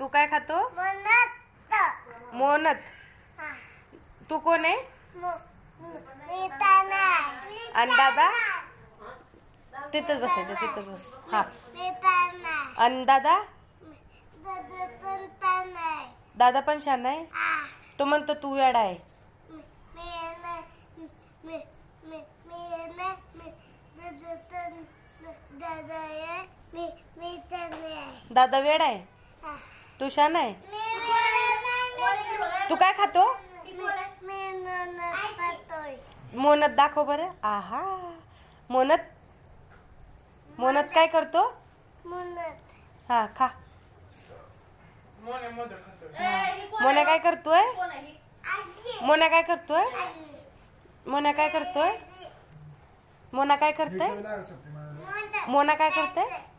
तू काय खातो? मोनत. तू कोण आहे? आणि दादा? तिथंच बसायचं, तिथंच बस. हा. आणि दादा? दादा पण छान आहे. तो म्हणतो तू वेडा आहे. दादा वेडा आहे. तू छान आहे. तू काय खातो? मोनत दाखव बरं. आहा. मोनत मोनत काय करतो? हा खा. मोन्या काय करतोय? मोन्या काय करतोय? मोन्या काय करतोय? मोना काय करते? मोना काय करते?